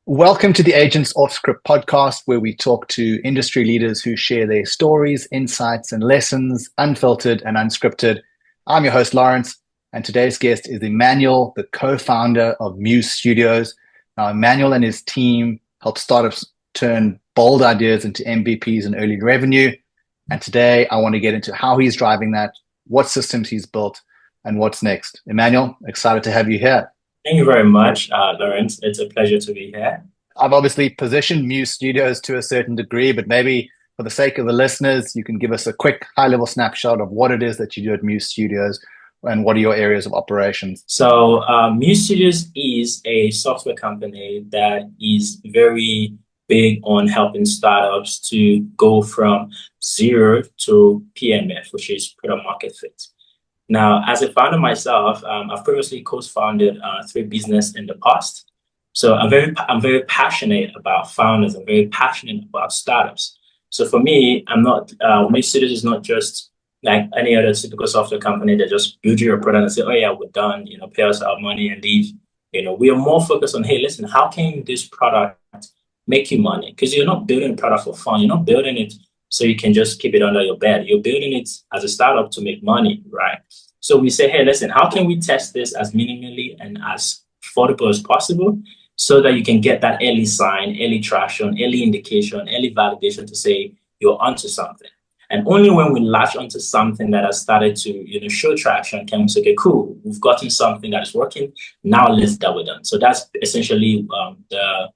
Welcome to the Agents Off Script podcast, where we talk to industry leaders who share their stories, insights, and lessons, unfiltered and unscripted. I'm your host, Lawrence, and today's guest is Emmanuel, the co-founder of Muze Studios. Now, Emmanuel and his team help startups turn bold ideas into MVPs and early revenue. And today, I want to get into how he's driving that, what systems he's built, and what's next. Emmanuel, excited to have you here. Thank you very much, Lawrence. It's a pleasure to be here. I've obviously positioned Muze Studios to a certain degree, but maybe for the sake of the listeners, you can give us a quick high-level snapshot of what it is that you do at Muze Studios and what are your areas of operations. So Muze Studios is a software company that is very big on helping startups to go from zero to PMF, which is product market fit. Now, as a founder myself, I've previously co-founded three businesses in the past. So I'm very passionate about founders. I'm very passionate about startups. So for me, Muze Studios is not just like any other typical software company that just build your product and say, oh yeah, we're done, pay us our money and leave. We are more focused on, hey, listen, how can this product make you money? Because you're not building a product for fun. You're not building it so you can just keep it under your bed. You're building it as a startup to make money, right? So we say, hey, listen, how can we test this as minimally and as affordable as possible so that you can get that early sign, early traction, early indication, early validation to say you're onto something. And only when we latch onto something that has started to show traction can we say, okay, cool, we've gotten something that is working. Now let's double down. So that's essentially the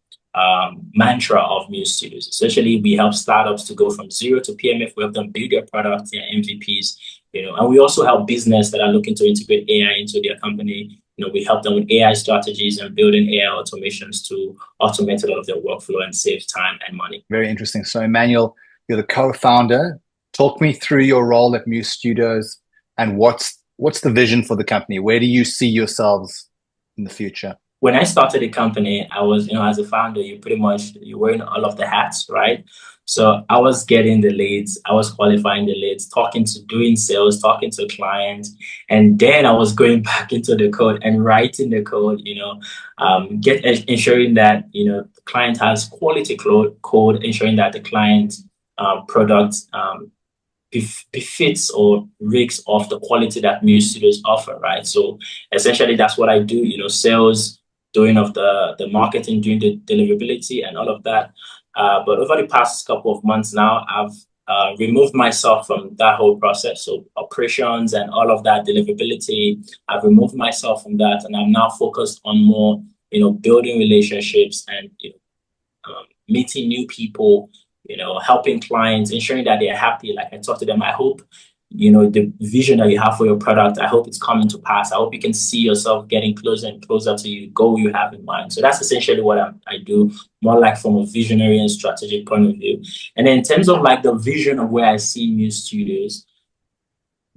mantra of Muze Studios. Essentially, we help startups to go from zero to PMF. We help them build their products, their MVPs, and we also help business that are looking to integrate AI into their company. We help them with AI strategies and building AI automations to automate a lot of their workflow and save time and money. Very interesting. So, Emmanuel, you're the co-founder. Talk me through your role at Muze Studios and what's the vision for the company? Where do you see yourselves in the future? When I started the company, I was, as a founder, you're wearing all of the hats, right? So I was getting the leads, I was qualifying the leads, doing sales, talking to clients, and then I was going back into the code and writing the code, ensuring that, the client has quality code, ensuring that the client product befits or rigs of the quality that Muze Studios offer, right? So essentially that's what I do, sales, doing of the marketing, doing the deliverability and all of that. But over the past couple of months now, I've removed myself from that whole process. So operations and all of that deliverability, I've removed myself from that. And I'm now focused on more, building relationships and, meeting new people, helping clients, ensuring that they're happy. Like I talk to them, I hope the vision that you have for your product, I hope it's coming to pass. I hope you can see yourself getting closer and closer to the goal you have in mind. So that's essentially what I do, more like from a visionary and strategic point of view. And then in terms of like the vision of where I see Muze Studios,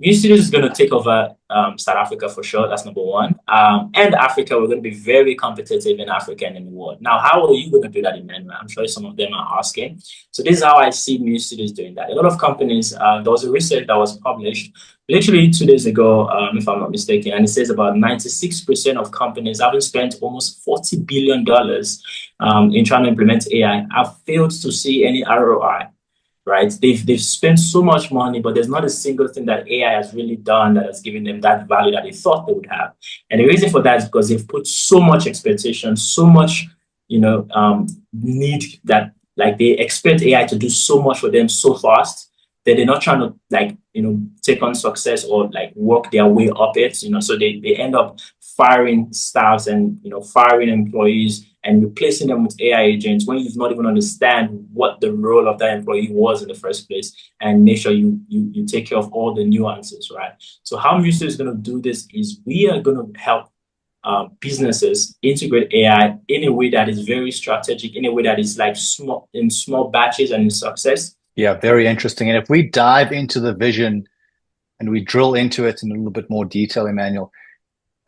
Muze Studios is going to take over South Africa for sure. That's number one. And Africa, we're going to be very competitive in Africa and in the world. Now, how are you going to do that, Emmanuel? I'm sure some of them are asking. So this is how I see Muze Studios doing that. A lot of companies, there was a research that was published literally 2 days ago, if I'm not mistaken, and it says about 96% of companies having spent almost $40 billion in trying to implement AI have failed to see any ROI. Right? They've spent so much money, but there's not a single thing that AI has really done that has given them that value that they thought they would have. And the reason for that is because they've put so much expectation, so much, need that like they expect AI to do so much for them so fast that they're not trying to take on success or like work their way up it, so they end up firing staffs and, firing employees and replacing them with AI agents when you've not even understand what the role of that employee was in the first place, and make sure you take care of all the nuances, right? So how Muze is going to do this is we are going to help businesses integrate AI in a way that is very strategic, in a way that is like small batches and in success. Yeah, very interesting. And if we dive into the vision and we drill into it in a little bit more detail, Emmanuel,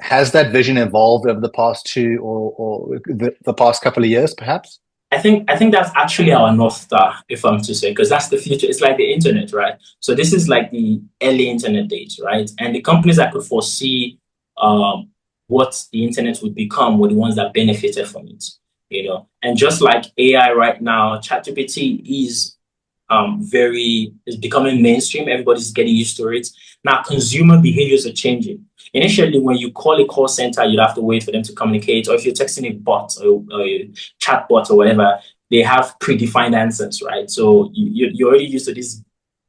has that vision evolved over the past two or the past couple of years, perhaps? I think that's actually our North Star, if I'm to say, because that's the future. It's like the internet, right? So this is like the early internet days, right? And the companies that could foresee what the internet would become were the ones that benefited from it. And just like AI right now, ChatGPT is becoming mainstream. Everybody's getting used to it. Now, consumer behaviors are changing. Initially, when you call a call center, you'd have to wait for them to communicate. Or if you're texting a bot or a chat bot or whatever, they have predefined answers, right? So you're already used to this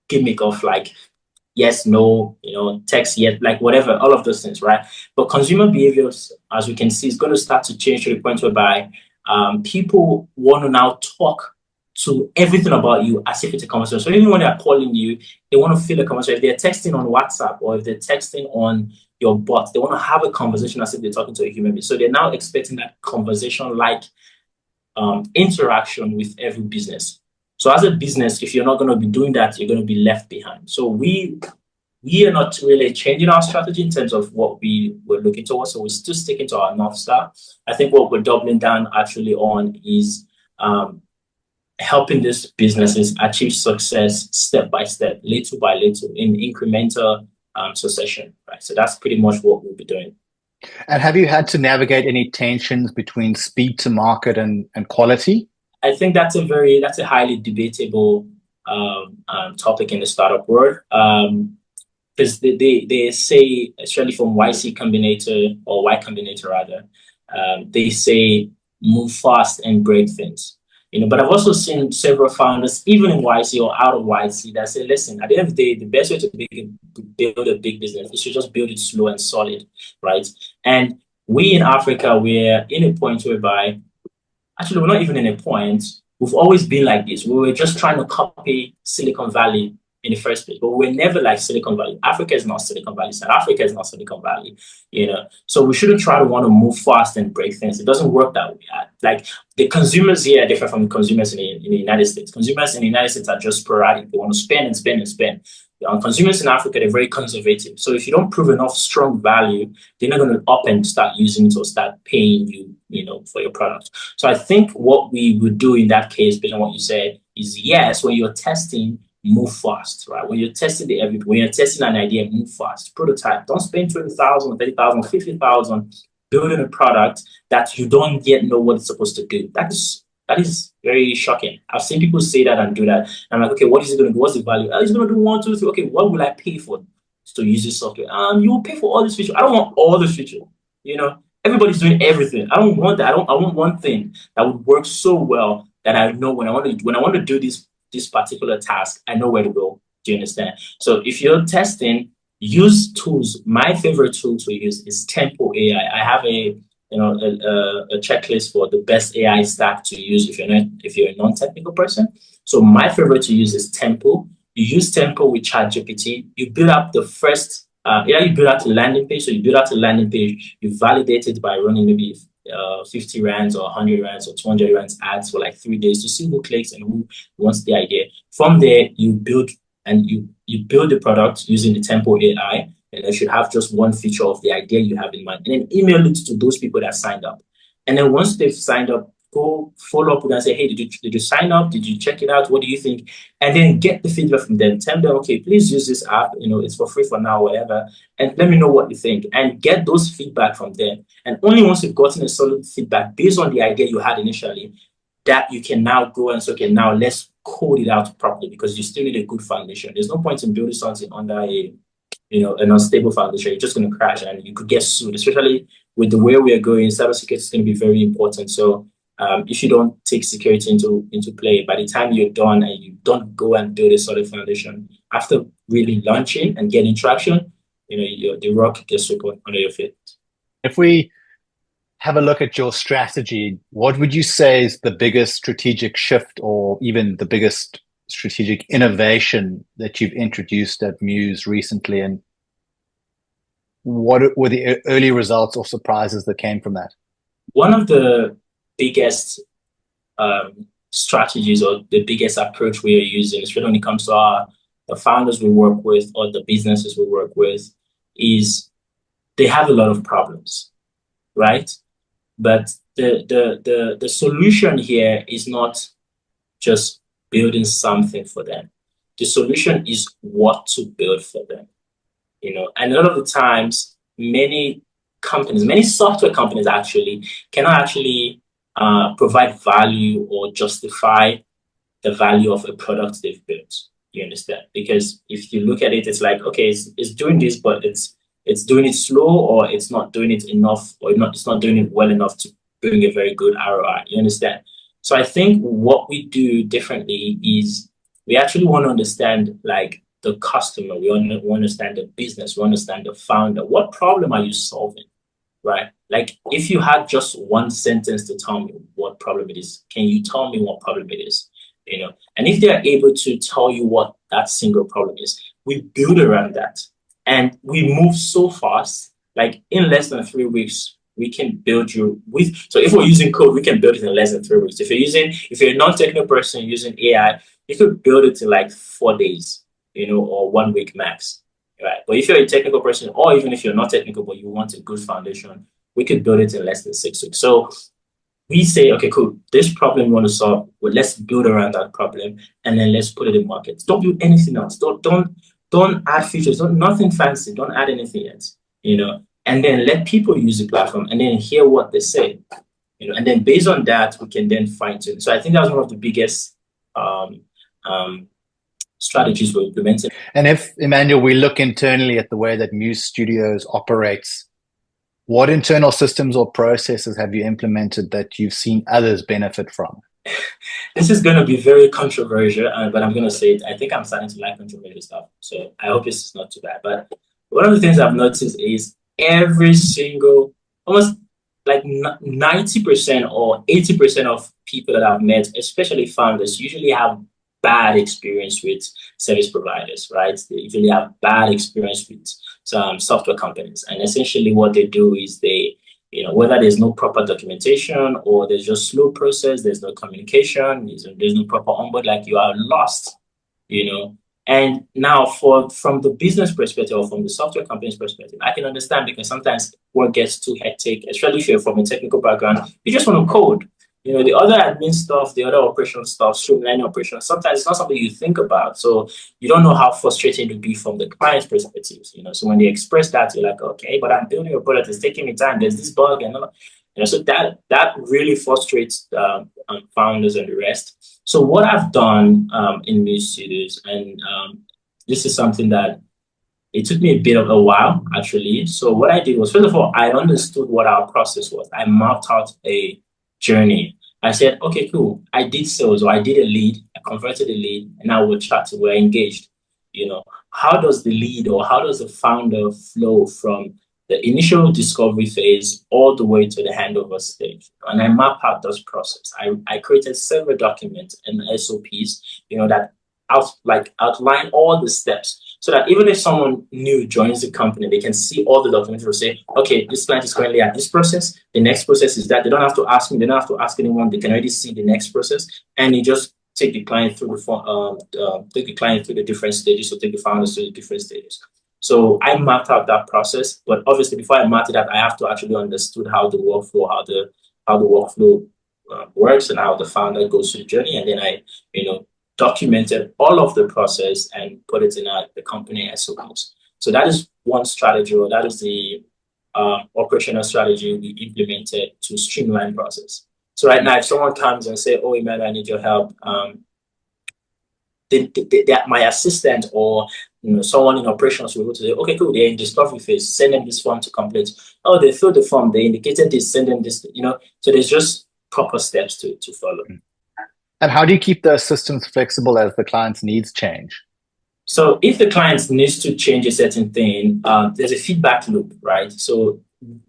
gimmick of like, yes, no, text, yet, like whatever, all of those things, right? But consumer behaviors, as we can see, is going to start to change to the point whereby people want to now talk to everything about you as if it's a conversation. So even when they're calling you, they want to feel a conversation. If they're texting on WhatsApp or if they're texting on your bot, they want to have a conversation as if they're talking to a human being. So they're now expecting that conversation-like interaction with every business. So as a business, if you're not going to be doing that, you're going to be left behind. So we are not really changing our strategy in terms of what we were looking towards. So we're still sticking to our North Star. I think what we're doubling down actually on is helping these businesses achieve success step by step, little by little, in incremental succession. Right. So that's pretty much what we'll be doing. And have you had to navigate any tensions between speed to market and quality? I think that's a highly debatable topic in the startup world. Because they say, especially from YC Combinator or Y Combinator rather, they say move fast and break things. But I've also seen several founders, even in YC or out of YC, that say, listen, at the end of the day, the best way to build a big business is to just build it slow and solid, right? And we in Africa, we're in a point whereby, actually, we're not even in a point, we've always been like this. We were just trying to copy Silicon Valley in the first place, but we're never like Silicon Valley. Africa is not Silicon Valley. South Africa is not Silicon Valley, So we shouldn't try to want to move fast and break things. It doesn't work that way. Like the consumers here are different from the consumers in the United States. Consumers in the United States are just sporadic. They want to spend and spend and spend. Consumers in Africa, they're very conservative. So if you don't prove enough strong value, they're not going to up and start using it or start paying you, for your product. So I think what we would do in that case, based on what you said, is yes, when you're testing, move fast, right? When you're testing when you're testing an idea, move fast. Prototype. Don't spend 20,000, 30,000, 50,000 building a product that you don't yet know what it's supposed to do. That is very shocking. I've seen people say that and do that. I'm like, okay, what is it going to do? What's the value? Oh, it's going to do 1, 2, 3. Okay, what will I pay for to use this software? You will pay for all this feature. I don't want all the feature. Everybody's doing everything. I don't want that. I want one thing that would work so well that I know when I want to do this particular task, I know where to go. Do you understand? So if you're testing, use tools. My favorite tool to use is Tempo AI. I have a checklist for the best AI stack to use if you're a non-technical person. So my favorite to use is Tempo. You use Tempo with ChatGPT. You build up the first. You build out a landing page. So you build out a landing page. You validate it by running maybe 50 rands or 100 rands or 200 rands ads for like 3 days to see who clicks and who wants the idea. From there, you build the product using the Tempo AI, and it should have just one feature of the idea you have in mind, and then email it to those people that signed up. And then once they've signed up, go follow up with them and say, hey, did you sign up? Did you check it out? What do you think? And then get the feedback from them. Tell them, okay, please use this app. It's for free for now, whatever. And let me know what you think. And get those feedback from them. And only once you've gotten a solid feedback based on the idea you had initially, that you can now go and say, okay, now let's code it out properly, because you still need a good foundation. There's no point in building something under an unstable foundation. You're just going to crash and you could get sued, especially with the way we are going. Cybersecurity is going to be very important. So if you don't take security into play, by the time you're done and you don't go and build a solid foundation, after really launching and getting traction, the rock gets swept under your feet. If we have a look at your strategy, what would you say is the biggest strategic shift or even the biggest strategic innovation that you've introduced at Muze recently? And what were the early results or surprises that came from that? One of the biggest strategies or the biggest approach we are using, especially when it comes to the founders we work with or the businesses we work with, is they have a lot of problems, right? But the solution here is not just building something for them. The solution is what to build for them. And a lot of the times, many software companies actually cannot actually provide value or justify the value of a product they've built. You understand? Because if you look at it, it's like, okay, it's doing this, but it's doing it slow, or it's not doing it enough, or it's not doing it well enough to bring a very good ROI. You understand? So I think what we do differently is we actually want to understand like the customer, we want to understand the business, we understand the founder. What problem are you solving? Right? Like if you had just one sentence to tell me what problem it is, can you tell me what problem it is? You know, and if they're able to tell you what that single problem is, we build around that. And we move so fast, like in less than 3 weeks, we can build you with. So if we're using code, we can build it in less than 3 weeks. If you're a non-technical person using AI, you could build it in like 4 days, you know, or 1 week max. Right. But if you're a technical person, or even if you're not technical, but you want a good foundation, we could build it in less than 6 weeks. So we say, okay, cool, this problem we want to solve, well, let's build around that problem and then let's put it in market. Don't build anything else. Don't add features, nothing fancy, don't add anything else, you know, and then let people use the platform and then hear what they say, you know, and then based on that, we can then fine tune. So I think that's one of the biggest strategies we're implementing. And if, Emmanuel, we look internally at the way that Muze Studios operates, what internal systems or processes have you implemented that you've seen others benefit from? This is going to be very controversial, but I'm going to say it. I think I'm starting to like controversial stuff. So I hope this is not too bad. But one of the things I've noticed is every single, almost like 90% or 80% of people that I've met, especially founders, usually have bad experience with service providers, right? They usually have bad experience with some software companies. And essentially what they do is they, you know, whether there's no proper documentation or there's just slow process, there's no communication, there's no proper onboard, like you are lost, you know. And now from the business perspective or from the software company's perspective, I can understand, because sometimes work gets too hectic, especially if you're from a technical background, you just want to code. You know, the other admin stuff, the other operational stuff, streamlining operations, sometimes it's not something you think about. So you don't know how frustrating it would be from the client's perspective. You know, so when they express that, you're like, okay, but I'm building a product, it's taking me time, there's this bug and all. You know, so that really frustrates founders and the rest. So what I've done in Muze Studios, and this is something that it took me a bit of a while, actually. So what I did was, first of all, I understood what our process was. I mapped out a journey. I said, okay, cool. I did sales, or I did a lead, I converted a lead, and now we're chatting, we're engaged. You know, how does the lead or how does the founder flow from the initial discovery phase all the way to the handover stage? And I map out this process. I created several documents and SOPs, you know, that outline all the steps, so that even if someone new joins the company, they can see all the documents and say, okay, this client is currently at this process. The next process is that. They don't have to ask me. They don't have to ask anyone. They can already see the next process, and you just take the client through the different stages, or take the founders through the different stages. So I mapped out that process, but obviously before I mapped it out, I have to actually understood how the workflow, works, and how the founder goes through the journey, and then I, you know, documented all of the process and put it in the company SOPs. So that is one strategy, or that is the operational strategy we implemented to streamline process. So right now, if someone comes and say, "Oh, Emmanuel, I need your help," my assistant or, you know, someone in operations will go to say, "Okay, cool, they're in discovery phase. Send them this form to complete." Oh, they filled the form. They indicated this. Send them this. You know, so there's just proper steps to follow. And how do you keep those systems flexible as the client's needs change? So if the client needs to change a certain thing, there's a feedback loop, right? So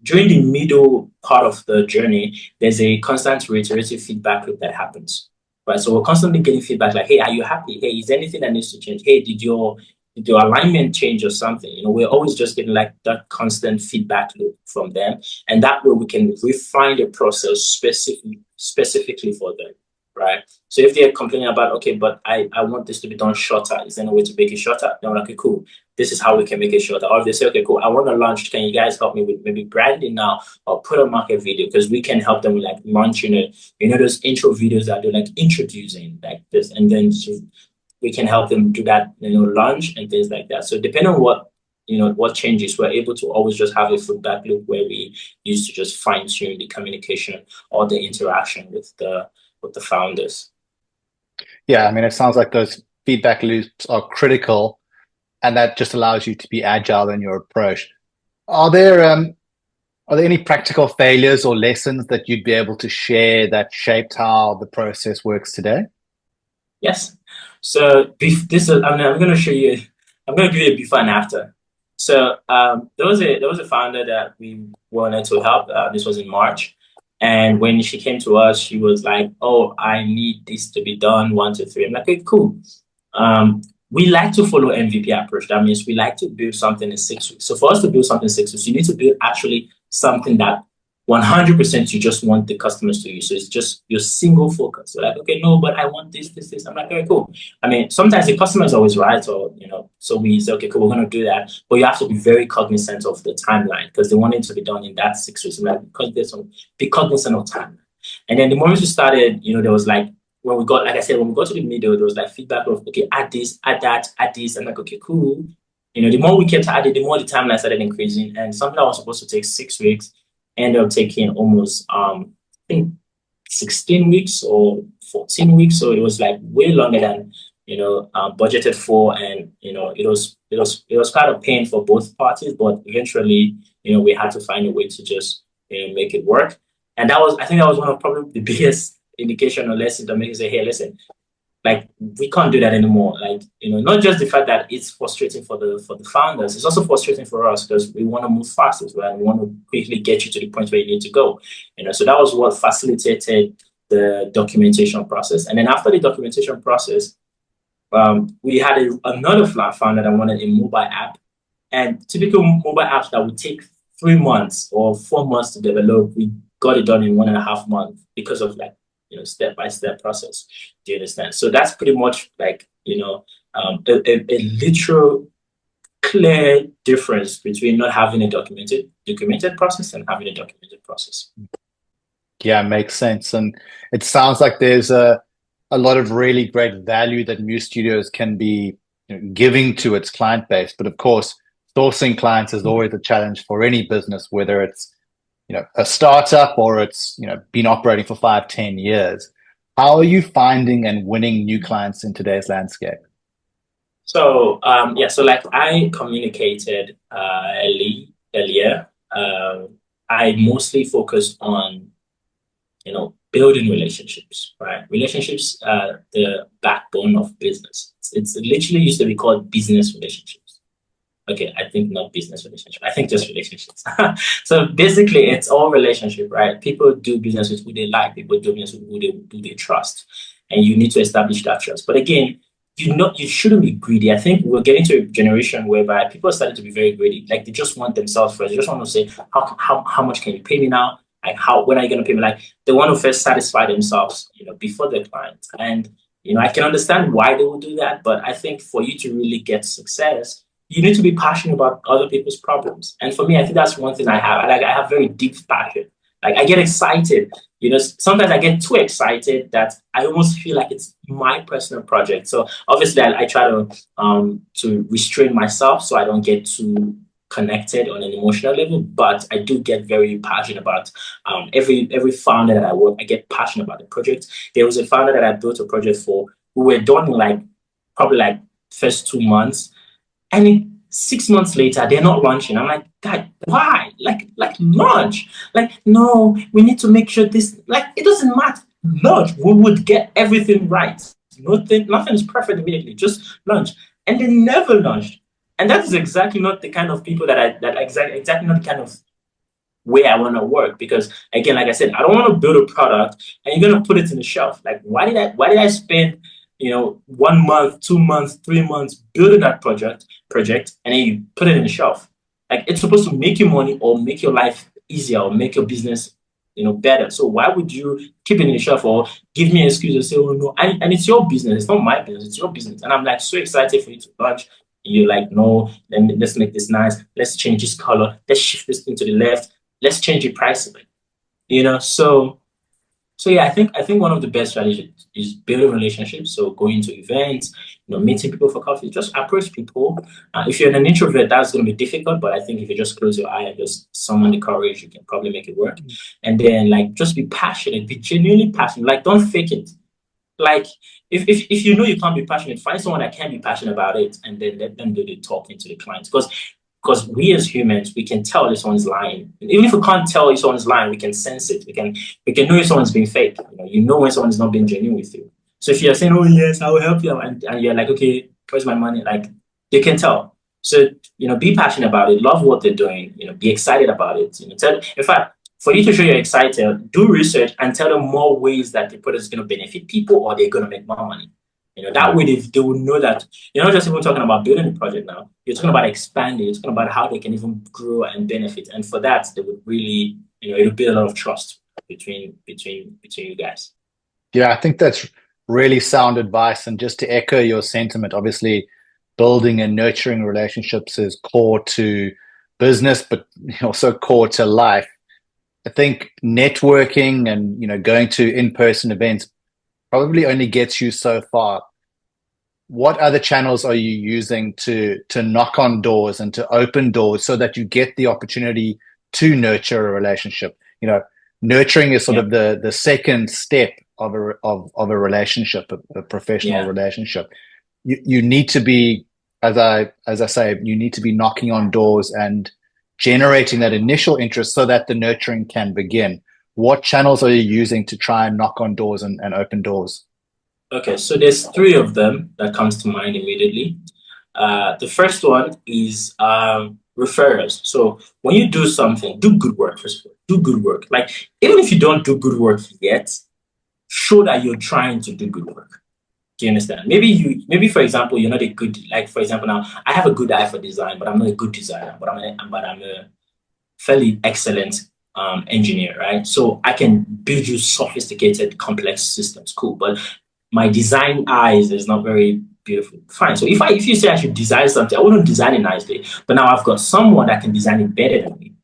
during the middle part of the journey, there's a constant reiterative feedback loop that happens, right? So we're constantly getting feedback like, hey, are you happy? Hey, is there anything that needs to change? Hey, did your alignment change or something? You know, we're always just getting like that constant feedback loop from them. And that way we can refine the process specifically for them. Right. So if they're complaining about, okay, but I want this to be done shorter, is there a way to make it shorter? Then we're like, okay, cool. This is how we can make it shorter. Or if they say, okay, cool, I want to launch, can you guys help me with maybe branding now, or put a market video? Because we can help them with like launching it. You know, those intro videos that do like introducing like this, and then we can help them do that, you know, launch and things like that. So depending on what what changes, we're able to always just have a feedback loop where we use to just fine tune the communication or the interaction with the founders. Yeah, I mean, it sounds like those feedback loops are critical, and that just allows you to be agile in your approach. Are there any practical failures or lessons that you'd be able to share that shaped how the process works today? Yes. So I'm going to show you. I'm going to give you a before and after. So there was a founder that we wanted to help. This was in March, and when she came to us, she was like, "Oh, I need this to be done. 1, 2, 3." I'm like, "Okay, cool." We like to follow MVP approach. That means we like to build something in 6 weeks. So for us to build something in 6 weeks, you need to build actually something that 100% you just want the customers to use. So it's just your single focus. So like, okay, no, but I want this, this, this. I'm like, very cool. I mean, sometimes the customer is always right, or so we say, okay, cool, we're going to do that. But you have to be very cognizant of the timeline because they want it to be done in that 6 weeks. I'm like, because there's some be cognizant of time. And then the moment we started, there was like when we got, like I said, when we got to the middle, there was like feedback of, okay, add this, add that, add this. I'm like, okay, cool. The more we kept adding, the more the timeline started increasing. And something that was supposed to take 6 weeks ended up taking almost, I think, 16 weeks or 14 weeks. So it was like way longer than, budgeted for. And, it was quite a pain for both parties. But eventually, we had to find a way to just, make it work. And I think that was one of probably the biggest indication or lesson that makes you say, hey, listen, like we can't do that anymore. Like, not just the fact that it's frustrating for the founders, it's also frustrating for us because we want to move fast as well. And we want to quickly get you to the point where you need to go. So that was what facilitated the documentation process. And then after the documentation process, we had another founder that wanted a mobile app. And typical mobile apps that would take 3 months or 4 months to develop, we got it done in 1.5 months because of like step-by-step process. Do you understand? So that's pretty much like a literal clear difference between not having a documented process and having a documented process. Yeah, makes sense. And it sounds like there's a lot of really great value that Muze Studios can be giving to its client base. But of course, sourcing clients is always a challenge for any business, whether it's a startup or it's been operating for 5, 10 years. How are you finding and winning new clients in today's landscape? So so like I communicated earlier, I mostly focus on building relationships, right? Relationships are the backbone of business. It's literally used to be called business relationships. Okay, I think not business relationship. I think just relationships. So basically, it's all relationship, right? People do business with who they like. People do business with who they trust, and you need to establish that trust. But again, you shouldn't be greedy. I think we're getting to a generation whereby people are starting to be very greedy. Like they just want themselves first. They just want to say, how much can you pay me now? Like when are you going to pay me? Like they want to first satisfy themselves, before the client. And I can understand why they will do that. But I think for you to really get success, you need to be passionate about other people's problems. And for me, I think that's one thing I have. I have very deep passion. Like I get excited. Sometimes I get too excited that I almost feel like it's my personal project. So obviously I try to restrain myself so I don't get too connected on an emotional level, but I do get very passionate about every founder that I work. I get passionate about the project. There was a founder that I built a project for who were done in probably first 2 months. And 6 months later, they're not launching. I'm like, God, why? Like launch. Like, no, we need to make sure this, it doesn't matter. Launch. We would get everything right. Nothing is perfect immediately. Just launch. And they never launched. And that is exactly not the kind of people exactly not the kind of way I want to work. Because again, like I said, I don't want to build a product and you're gonna put it in the shelf. Like, why did I spend 1 month, 2 months, 3 months building that project, and then you put it in the shelf? Like it's supposed to make you money or make your life easier or make your business, better. So why would you keep it in the shelf or give me an excuse and say, oh no, and it's your business, it's not my business, it's your business. And I'm like so excited for you to launch. You're like, no, let's make this nice. Let's change this color. Let's shift this thing to the left. Let's change the price of it. So So yeah, I think one of the best strategies is building relationships. So going to events, meeting people for coffee, just approach people. If you're an introvert, that's going to be difficult. But I think if you just close your eye and just summon the courage, you can probably make it work. And then like just be passionate, be genuinely passionate. Like don't fake it. Like if you know you can't be passionate, find someone that can be passionate about it, and then let them do the talking to the clients. Because we as humans, we can tell if someone's lying. Even if we can't tell if someone's lying, we can sense it. We can know if someone's being fake. You know when someone's not being genuine with you. So if you're saying, "Oh yes, I will help you," and you're like, "Okay, where's my money?" Like they can tell. So be passionate about it. Love what they're doing. Be excited about it. In fact, for you to show you're excited, do research and tell them more ways that the product is going to benefit people or they're going to make more money. That way they will know that you're not just even talking about building the project now. You're talking about expanding. You're talking about how they can even grow and benefit. And for that, they would really, it'll build a lot of trust between you guys. Yeah, I think that's really sound advice. And just to echo your sentiment, obviously, building and nurturing relationships is core to business, but also core to life. I think networking and going to in-person events probably only gets you so far. What other channels are you using to knock on doors and to open doors so that you get the opportunity to nurture a relationship? Nurturing is sort Yeah. of the second step of a relationship, a professional Yeah. relationship. You need to be, as I say, you need to be knocking on doors and generating that initial interest so that the nurturing can begin. What channels are you using to try and knock on doors and open doors? Okay, so there's three of them that comes to mind immediately. The first one is referrals. So when you do something, do good work first of all. Do good work. Like even if you don't do good work yet, show that you're trying to do good work. Do you understand? Maybe for example, you're not a good, like for example, now I have a good eye for design, but I'm not a good designer, but I'm a fairly excellent engineer, right? So I can build you sophisticated, complex systems. Cool, but my design eyes is not very beautiful. Fine. So if you say I should design something, I wouldn't design it nicely. But now I've got someone that can design it better than me.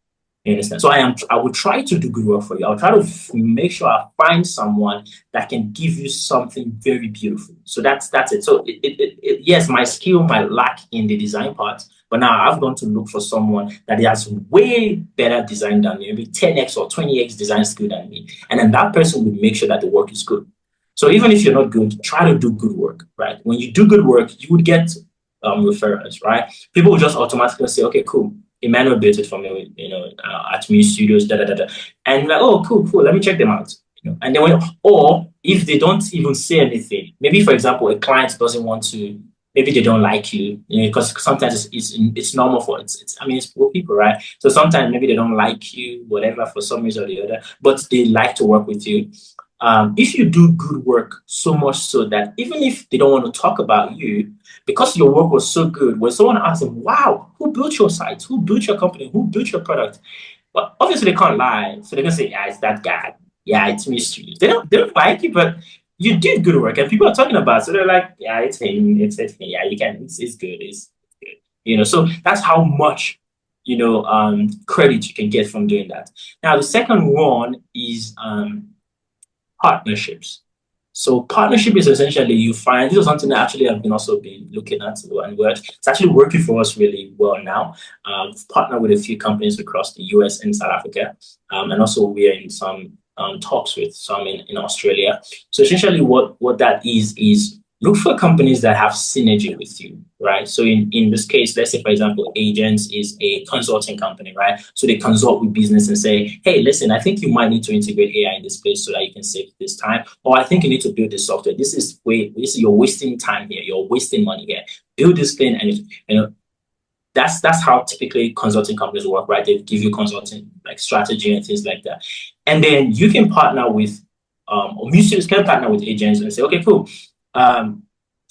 You understand? So I will try to do good work for you. I'll try to make sure I find someone that can give you something very beautiful. So that's it. So yes, my skill might lack in the design part, but now I've gone to look for someone that has way better design than me, maybe 10x or 20x design skill than me. And then that person will make sure that the work is good. So even if you're not good, try to do good work, right? When you do good work, you would get referrals, right? People will just automatically say, okay, cool. Emmanuel built it for me, at Muze Studios, da da da da. And like, oh, cool, cool. Let me check them out. And then or if they don't even say anything, maybe for example, a client doesn't want to, maybe they don't like you, because sometimes it's normal for it's poor people, right? So sometimes maybe they don't like you, whatever, for some reason or the other, but they like to work with you. If you do good work so much so that even if they don't want to talk about you, because your work was so good, when someone asks them, wow, who built your site? Who built your company? Who built your product? Well, obviously they can't lie. So they're gonna say, yeah, it's that guy. Yeah, it's mystery. They don't like you, but you did good work and people are talking about it. So they're like, yeah, it's him. It's him. Yeah, you can, it's good. It's good. So that's how much credit you can get from doing that. Now the second one is partnerships. So partnership is essentially you find this is something that actually I've been also been looking at and it's actually working for us really well now. We've partnered with a few companies across the US and South Africa, and also we are in some talks with some in Australia. So essentially, what that is look for companies that have synergy with you, right? So in this case, let's say, for example, Agents is a consulting company, right? So they consult with business and say, hey, listen, I think you might need to integrate AI in this place so that you can save this time. Or I think you need to build this software. You're wasting time here. You're wasting money here. Build this thing and that's how typically consulting companies work, right? They give you consulting like strategy and things like that. And then you can partner with or museums can partner with agents and say, okay, cool.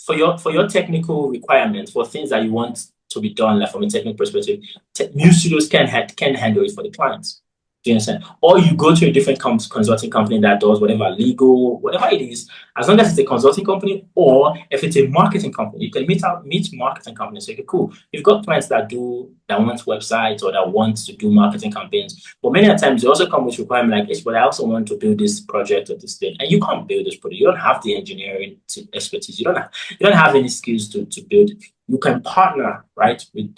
For your technical requirements, for things that you want to be done, like from a technical perspective, Muze Studios can handle it for the clients. Do you understand? Or you go to a different consulting company that does whatever legal, whatever it is, as long as it's a consulting company, or if it's a marketing company, you can meet marketing companies. So, okay, cool. You've got clients that want websites or that want to do marketing campaigns. But many times they also come with requirement like, but I also want to build this project or this thing. And you can't build this project. You don't have the engineering expertise. You don't have any skills to build it. You can partner, right, with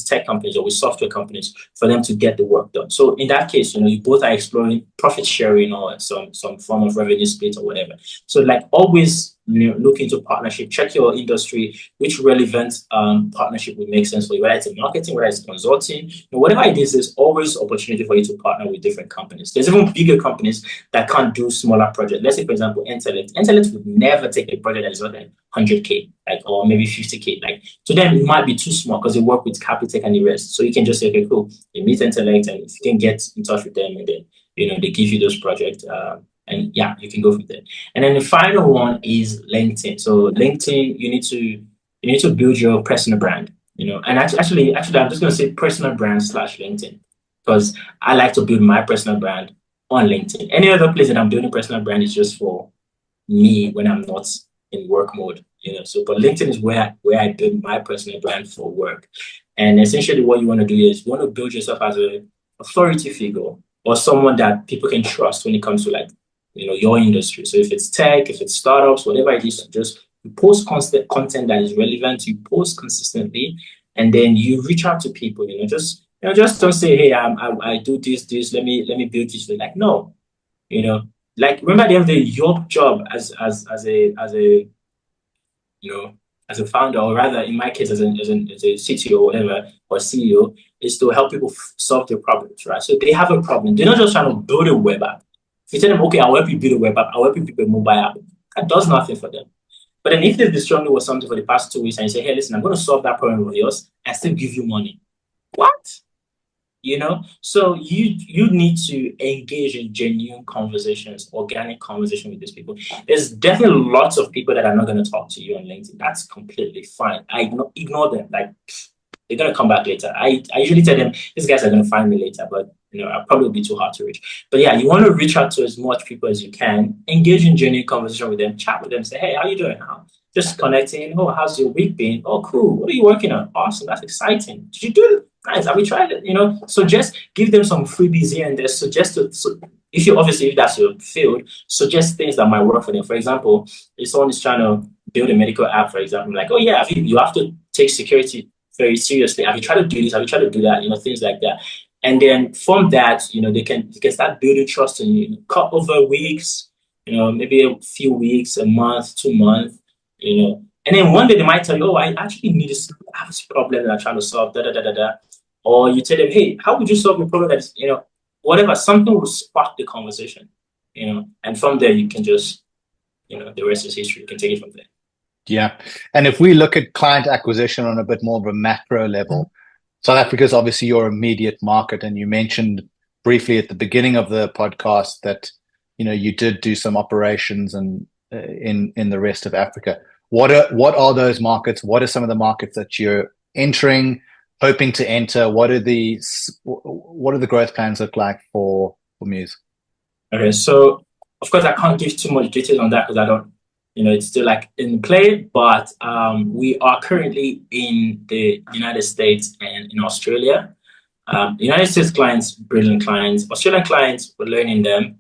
tech companies or with software companies for them to get the work done. So in that case, you both are exploring profit sharing or some form of revenue split or whatever. So like always, look into partnership, check your industry, which relevant partnership would make sense for you, whether it's in marketing, whether it's consulting, whatever it is, there's always opportunity for you to partner with different companies. There's even bigger companies that can't do smaller projects. Let's say, for example, Intellect. Intellect would never take a project that is not like 100K, like, or maybe 50K. Like, to them, it might be too small because they work with Capitec and the rest. So you can just say, okay, cool, you meet Intellect, and if you can get in touch with them, and then, they give you those projects. And yeah, you can go from there. And then the final one is LinkedIn. So LinkedIn, you need to build your personal brand, and actually, I'm just going to say personal brand / LinkedIn, because I like to build my personal brand on LinkedIn. Any other place that I'm building personal brand is just for me when I'm not in work mode, So, but LinkedIn is where I build my personal brand for work. And essentially what you want to do is you want to build yourself as a authority figure or someone that people can trust when it comes to like, your industry. So if it's tech, if it's startups, whatever it is, just you post constant content that is relevant, you post consistently, and then you reach out to people, just don't say, hey, I do this, let me build this. Like, no, like remember at the end of the day, your job as a as a founder, or rather in my case as a CTO or whatever, or CEO, is to help people solve their problems, right? So they have a problem. They're not just trying to build a web app. If you tell them, okay, I'll help you build a web app, I'll help you build a mobile app, that does nothing for them. But then if they've been struggling with something for the past 2 weeks and you say, hey, listen, I'm going to solve that problem of yours and still give you money. What? So you need to engage in genuine conversations, organic conversation with these people. There's definitely lots of people that are not going to talk to you on LinkedIn. That's completely fine. I ignore them. Like, they're going to come back later. I usually tell them these guys are going to find me later, but I'll probably be too hard to reach. But yeah, you want to reach out to as much people as you can, engage in genuine conversation with them, chat with them, say, hey, how you doing now? Just connecting. Oh, how's your week been? Oh, cool. What are you working on? Awesome. That's exciting. Did you do it? Nice. Have we tried it? So just give them some freebies here and there. If that's your field, suggest things that might work for them. For example, if someone is trying to build a medical app, for example, like, oh yeah, you have to take security very seriously. Have you tried to do this? Have you tried to do that? Things like that. And then from that, they can start building trust in you. Cut over weeks, maybe a few weeks, a month, 2 months, And then one day they might tell you, oh, I actually I have this problem that I'm trying to solve, da da da da da. Or you tell them, hey, how would you solve a problem that is, whatever, something will spark the conversation, and from there you can just, the rest is history. You can take it from there. Yeah. And if we look at client acquisition on a bit more of a macro level, South Africa is obviously your immediate market. And you mentioned briefly at the beginning of the podcast that, you did do some operations and in the rest of Africa. What are those markets? What are some of the markets that you're entering, hoping to enter? What are the growth plans look like for Muze? Okay, so of course I can't give too much details on that because I don't, it's still like in play. But we are currently in the United States and in Australia. United States clients, brilliant clients. Australian clients, we're learning them.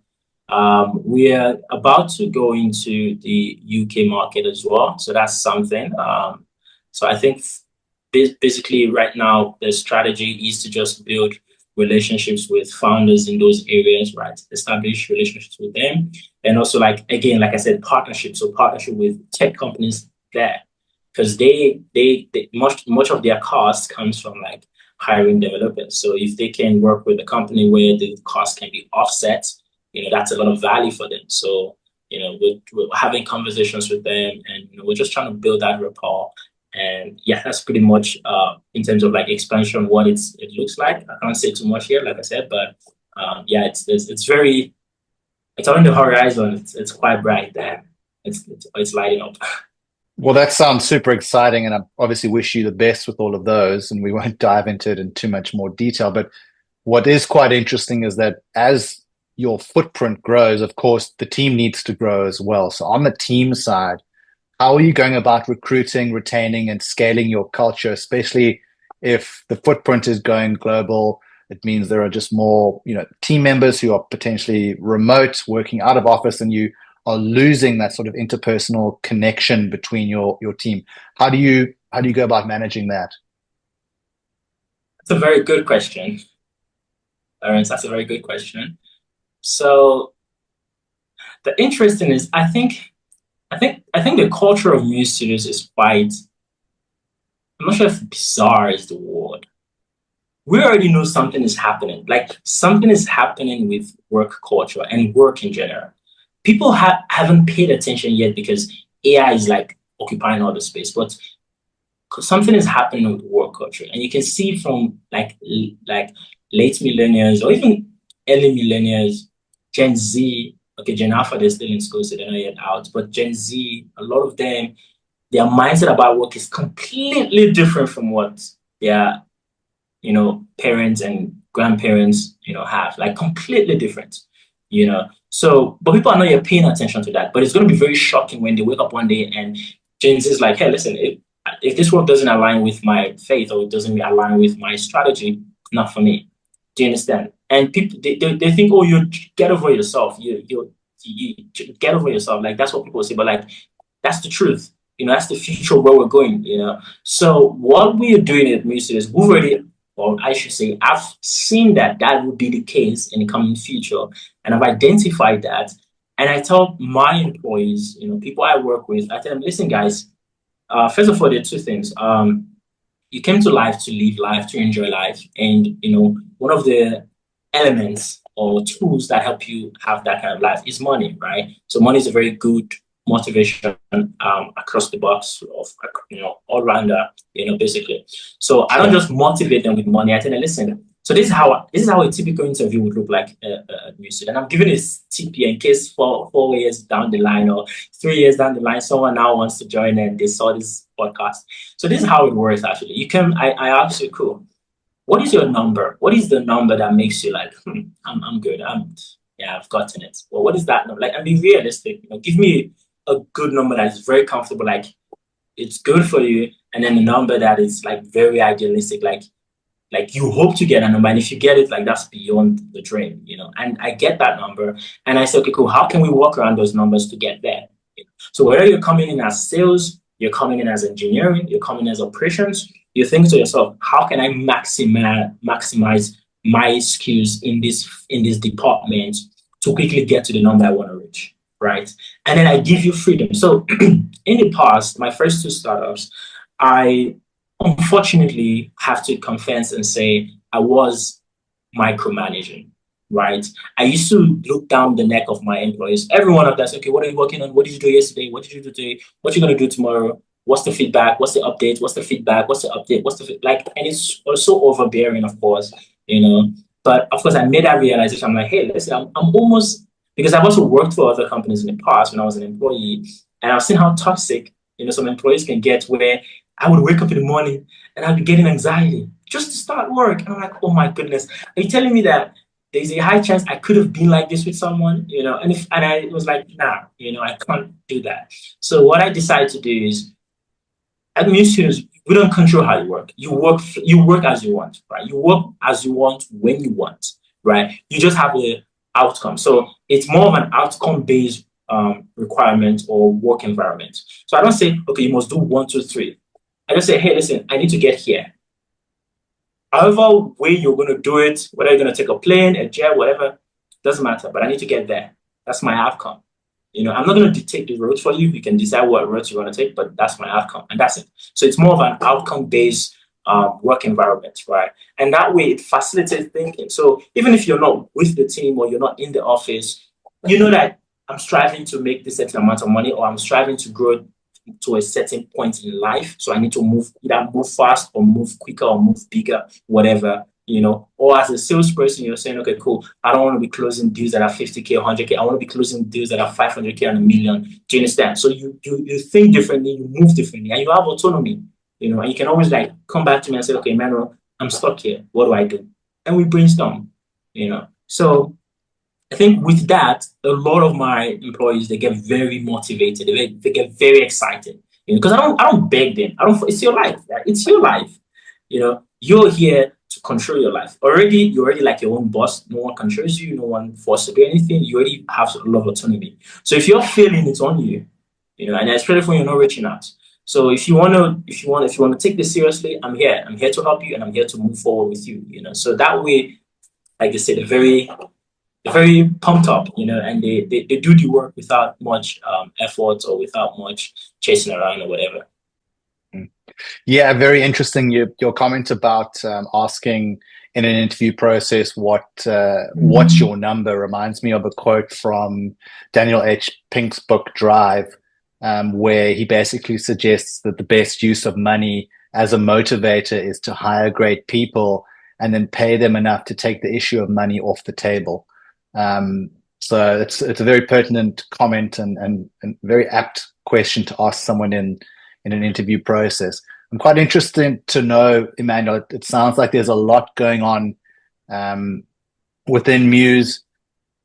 We are about to go into the UK market as well. So that's something. So I think basically right now, the strategy is to just build relationships with founders in those areas, right? Establish relationships with them. And also, like I said, partnerships. So partnership with tech companies there. Because much of their cost comes from like hiring developers. So if they can work with a company where the cost can be offset, that's a lot of value for them. So, we're having conversations with them, and we're just trying to build that rapport. And yeah, that's pretty much in terms of like expansion, what it looks like. I can't say too much here, like I said, but yeah, it's on the horizon. It's quite bright there. It's lighting up. Well, that sounds super exciting, and I obviously wish you the best with all of those. And we won't dive into it in too much more detail. But what is quite interesting is that as your footprint grows, of course, the team needs to grow as well. So on the team side, how are you going about recruiting, retaining, and scaling your culture, especially if the footprint is going global? It means there are just more, team members who are potentially remote, working out of office, and you are losing that sort of interpersonal connection between your team. How do you go about managing that? That's a very good question, Lawrence. That's a very good question. So the interesting is, I think the culture of Muze Studios is quite. I'm not sure if bizarre is the word. We already know something is happening. Like something is happening with work culture and work in general. People haven't paid attention yet because AI is like occupying all the space, but something is happening with work culture, and you can see from like late millennials or even early millennials, Gen Z. Okay, Gen Alpha they're still in school, so they're not yet out. But Gen Z, a lot of them, their mindset about work is completely different from what their parents and grandparents have, like completely different. So but people are not yet paying attention to that. But it's going to be very shocking when they wake up one day and Gen Z is like, hey, listen, if this work doesn't align with my faith or it doesn't align with my strategy, not for me. Do you understand? And people they think, oh, you get over yourself. You get over yourself. Like that's what people say, but like that's the truth. That's the future where we're going. So what we are doing at Muze is we've already, or I should say, I've seen that would be the case in the coming future, and I've identified that. And I tell my employees, people I work with, I tell them, listen, guys. First of all, there are two things. You came to life to live life, to enjoy life, and one of the elements or tools that help you have that kind of life is money, right? So money is a very good motivation across the box of all rounder, basically. So I don't just motivate them with money. I tell them, listen. So this is how a typical interview would look like at Muze. And I'm giving this tip here in case 4 years down the line or 3 years down the line, someone now wants to join and they saw this podcast. So this is how it works actually. I ask you, cool. What is your number? What is the number that makes you like, I'm good. I've gotten it. Well, what is that number? Like, and be realistic. Give me a good number that is very comfortable, like it's good for you, and then a number that is like very idealistic, like you hope to get a number, and if you get it, like that's beyond the dream, And I get that number, and I say, okay, cool. How can we work around those numbers to get there? So whether you're coming in as sales, you're coming in as engineering, you're coming in as operations, you think to yourself, how can I maximize my skills in this department to quickly get to the number I want to reach, right? And then I give you freedom. So in the past, my first two startups, I unfortunately have to confess and say I was micromanaging, right? I used to look down the neck of my employees. Every one of them said, okay, what are you working on? What did you do yesterday? What did you do today? What are you going to do tomorrow? What's the feedback? What's the update? What's the feedback? What's the update? What's the like? And it's also overbearing, of course, But of course, I made that realization. I'm like, hey, listen, I'm almost, because I've also worked for other companies in the past when I was an employee, and I've seen how toxic, some employees can get, where I would wake up in the morning and I'd be getting anxiety just to start work. And I'm like, oh my goodness, are you telling me that there's a high chance I could have been like this with someone, And I was like, nah, I can't do that. So what I decided to do is, at Muze Studios, we don't control how you work. You work as you want, right? You work as you want when you want, right? You just have the outcome. So it's more of an outcome-based requirement or work environment. So I don't say, okay, you must do 1, 2, 3. I just say, hey, listen, I need to get here. However way you're going to do it, whether you're going to take a plane, a jet, whatever, doesn't matter. But I need to get there. That's my outcome. I'm not going to dictate the route for you. You can decide what route you want to take, but that's my outcome, and that's it. So it's more of an outcome-based work environment, right? And that way, it facilitates thinking. So even if you're not with the team or you're not in the office, you know that I'm striving to make this certain amount of money, or I'm striving to grow to a certain point in life. So I need to either move fast or move quicker or move bigger, whatever. Or as a salesperson, you're saying, okay, cool. I don't want to be closing deals that are 50K or 100K. I want to be closing deals that are 500K and 1 million. Do you understand? So you think differently, you move differently, and you have autonomy. And you can always come back to me and say, okay, Emmanuel, I'm stuck here. What do I do? and we brainstorm, So I think with that, a lot of my employees, they get very motivated. They get very excited, because I don't beg them. It's your life. Right? It's your life. You're here to control your life. You're already like your own boss. No one controls you. No one forces you to do anything. You already have a lot of autonomy. So if you're failing, it's on you. And especially when you're not reaching out. So if you want to take this seriously, I'm here. I'm here to help you, and I'm here to move forward with you. So that way, like I said, they're very pumped up, and they do the work without much effort or without much chasing around or whatever. Yeah, very interesting. Your comment about asking in an interview process what's your number reminds me of a quote from Daniel H. Pink's book Drive, where he basically suggests that the best use of money as a motivator is to hire great people and then pay them enough to take the issue of money off the table. So it's a very pertinent comment and very apt question to ask someone in an interview process. I'm quite interested to know, Emmanuel, it sounds like there's a lot going on within Muze.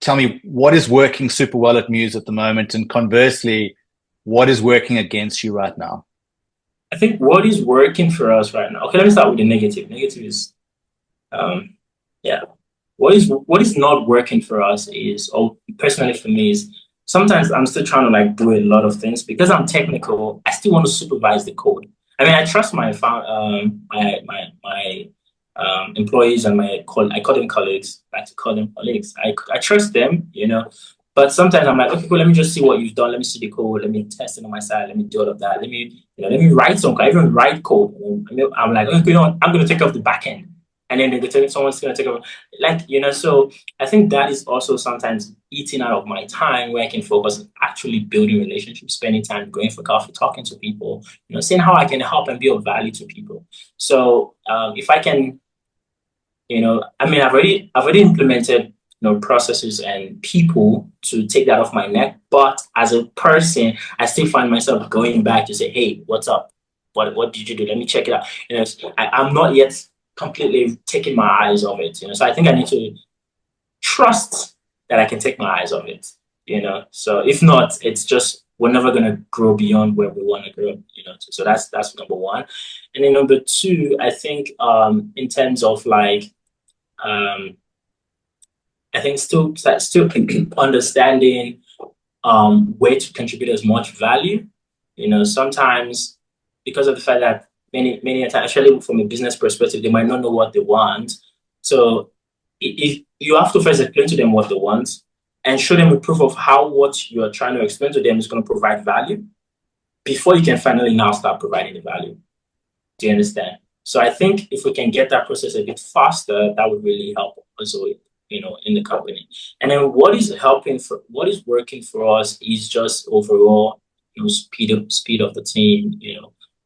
Tell me, what is working super well at Muze at the moment? And conversely, what is working against you right now? I think what is working for us right now. Okay, let me start with the negative. Negative is, what is not working for us is, or personally for me, is sometimes I'm still trying to like do a lot of things because I'm technical. I still want to supervise the code. I mean, I trust my employees and I call them colleagues. I like to call them colleagues. I trust them, But sometimes I'm like, okay, cool. Let me just see what you've done. Let me see the code. Let me test it on my side. Let me do all of that. Let me write some code. I even write code. I'm like, okay, I'm going to take off the back end. And then someone's going to take over. So I think that is also sometimes eating out of my time where I can focus on actually building relationships, spending time going for coffee, talking to people, seeing how I can help and be of value to people. So if I can, I've already implemented, processes and people to take that off my neck. But as a person, I still find myself going back to say, hey, what's up? What did you do? Let me check it out. I'm not yet completely taking my eyes off it, So I think I need to trust that I can take my eyes off it, So if not, it's just we're never gonna grow beyond where we want to grow, So that's number one. And then number two, I think in terms of like I think still understanding where to contribute as much value. Sometimes because of the fact that many times, actually from a business perspective, they might not know what they want. So if you have to first explain to them what they want and show them a proof of how what you're trying to explain to them is going to provide value before you can finally now start providing the value. Do you understand? So I think if we can get that process a bit faster, that would really help also, in the company. And then what is working for us is just overall, speed of the team,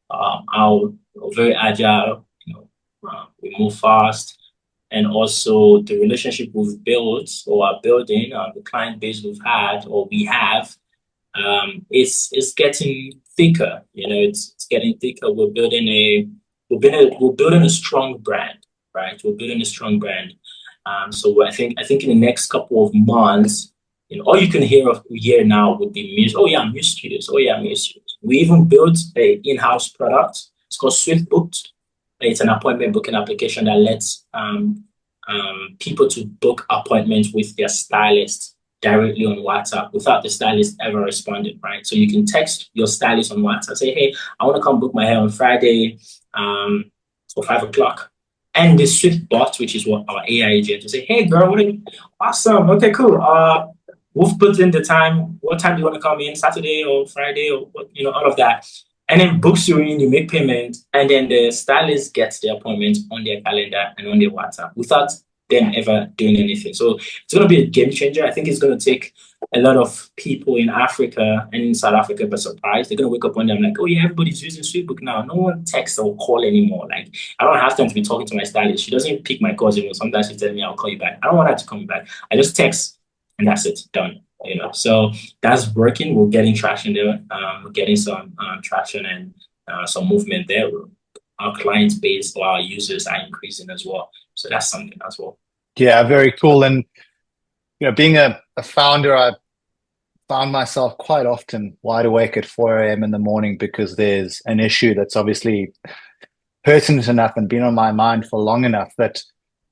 how very agile, we move fast, and also the relationship we've built or are building, the client base we've had or we have, it's getting thicker. It's getting thicker. We're building a strong brand, right? We're building a strong brand. So I think in the next couple of months, all you can hear now would be Muze. Oh yeah, Muze Studios. Oh yeah, Muze Studios. We even built an in-house product. It's called Swift Booked. It's an appointment booking application that lets people to book appointments with their stylist directly on WhatsApp without the stylist ever responding, right? So you can text your stylist on WhatsApp, say, hey, I want to come book my hair on Friday for 5 o'clock. And the Swift bot, which is what our AI agent, will say, hey, girl, awesome. Okay, cool. We've put in the time. What time do you want to come in? Saturday or Friday or all of that. And then books you in, you make payment, and then the stylist gets the appointment on their calendar and on their WhatsApp without them ever doing anything. So it's going to be a game changer. I think it's going to take a lot of people in Africa and in South Africa by surprise. They're going to wake up one day and like, oh yeah, everybody's using Sweetbook now. No one texts or call anymore. Like, I don't have time to be talking to my stylist. She doesn't pick my calls anymore. Sometimes she tells me I'll call you back. I don't want her to call me back. I just text and that's it, done. So that's working. We're getting traction there. We're getting some traction and some movement there. Our client base or our users are increasing as well. So that's something as well. Yeah, very cool. And being a founder, I found myself quite often wide awake at 4 a.m. in the morning because there's an issue that's obviously pertinent enough and been on my mind for long enough that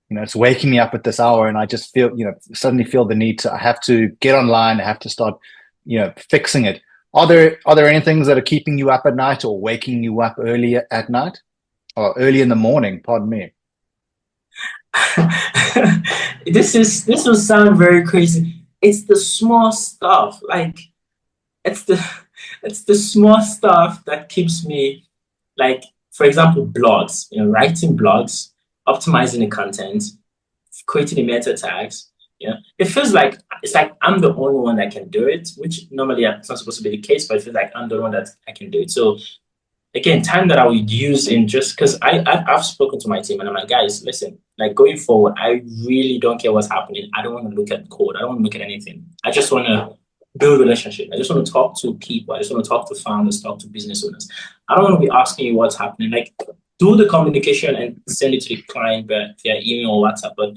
it's waking me up at this hour, and I just feel, suddenly feel the need to, I have to get online, I have to start, fixing it. Are there any things that are keeping you up at night or waking you up early at night or early in the morning? Pardon me. This will sound very crazy. It's the small stuff. Like it's the small stuff that keeps me, like, for example, blogs, writing blogs, optimizing the content, creating the meta tags. It feels like it's like I'm the only one that can do it, which normally it's not supposed to be the case, but it feels like I'm the one that I can do it. So again, time that I would use in, just because I've spoken to my team and I'm like, guys, listen, like going forward, I really don't care what's happening. I don't want to look at code. I don't want to look at anything. I just want to build relationship. I just want to talk to people. I just want to talk to founders, talk to business owners. I don't want to be asking you what's happening. Like, do the communication and send it to the client via email or WhatsApp, but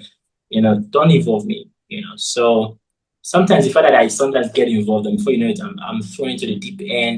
don't involve me. So sometimes the fact that I sometimes get involved, and before you know it, I'm thrown into the deep end.